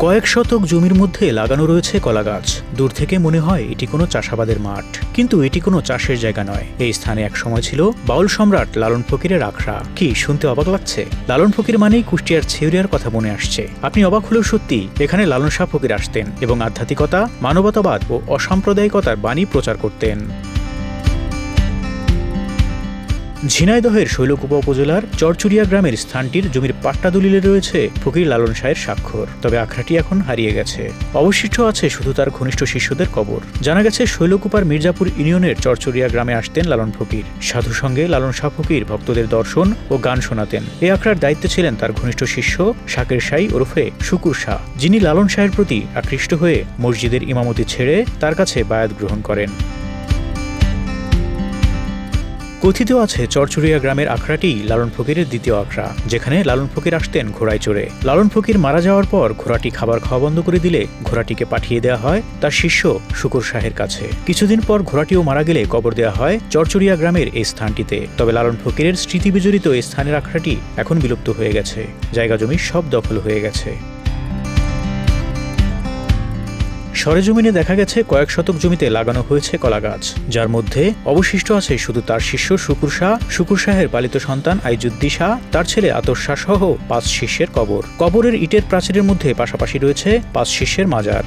কয়েক শতক জমির মধ্যে লাগানো রয়েছে কলা গাছ। দূর থেকে মনে হয় এটি কোনো চাষাবাদের মাঠ, কিন্তু এটি কোনো চাষের জায়গা নয়। এই স্থানে এক সময় ছিল বাউল সম্রাট লালন ফকিরের আখড়া। কি শুনতে অবাক লাগছে? লালন ফকির মানেই কুষ্টিয়ার ছেউরিয়ার কথা মনে আসছে। আপনি অবাক হলেও সত্যি, এখানে লালন শাহ ফকির আসতেন এবং আধ্যাত্মিকতা, মানবতাবাদ ও অসাম্প্রদায়িকতার বাণী প্রচার করতেন। ঝিনাইদহের শৈলকুপা উপজেলার চরচুরিয়া গ্রামের স্থানটির জমির পাট্টা দলিলে রয়েছে ফকির লালন শাহের স্বাক্ষর। তবে আখড়াটি এখন হারিয়ে গেছে। অবশিষ্ট আছে শুধু তার ঘনিষ্ঠ শিষ্যদের কবর। জানা গেছে শৈলকুপার মির্জাপুর ইউনিয়নের চরচুরিয়া গ্রামে আসতেন লালন ফকির। সাধু সঙ্গে লালন শাহ ফকির ভক্তদের দর্শন ও গান শোনাতেন। এই আখড়ার দায়িত্বে ছিলেন তার ঘনিষ্ঠ শিষ্য শাকের শাহ ওরফে শুকুর শাহ, যিনি লালন শাহের প্রতি আকৃষ্ট হয়ে মসজিদের ইমামতি ছেড়ে তার কাছে বায়াত গ্রহণ করেন। কথিত আছে চরচুরিয়া গ্রামের আখড়াটি লালন ফকিরের দ্বিতীয় আখড়া, যেখানে লালন ফকির আসতেন ঘোড়ায় চড়ে। লালন ফকির মারা যাওয়ার পর ঘোড়াটি খাবার খাওয়া বন্ধ করে দিলে ঘোড়াটিকে পাঠিয়ে দেওয়া হয় তার শিষ্য শুকুর শাহের কাছে। কিছুদিন পর ঘোড়াটিও মারা গেলে কবর দেওয়া হয় চরচুরিয়া গ্রামের এই স্থানটিতে। তবে লালন ফকিরের স্মৃতি বিজড়িত এই স্থানের আখড়াটি এখন বিলুপ্ত হয়ে গেছে। জায়গা জমি সব দখল হয়ে গেছে। সরেজমিনে দেখা গেছে কয়েক শতক জমিতে লাগানো হয়েছে কলা গাছ, যার মধ্যে অবশিষ্ট আছে শুধু তার শিষ্য শুকুর শাহের পালিত সন্তান আইজুদ্দি শাহ, তার ছেলে আতর শাহ সহ 5 শিষ্যের কবর। কবরের ইটের প্রাচীরের মধ্যে পাশাপাশি রয়েছে 5 শিষ্যের মাজার।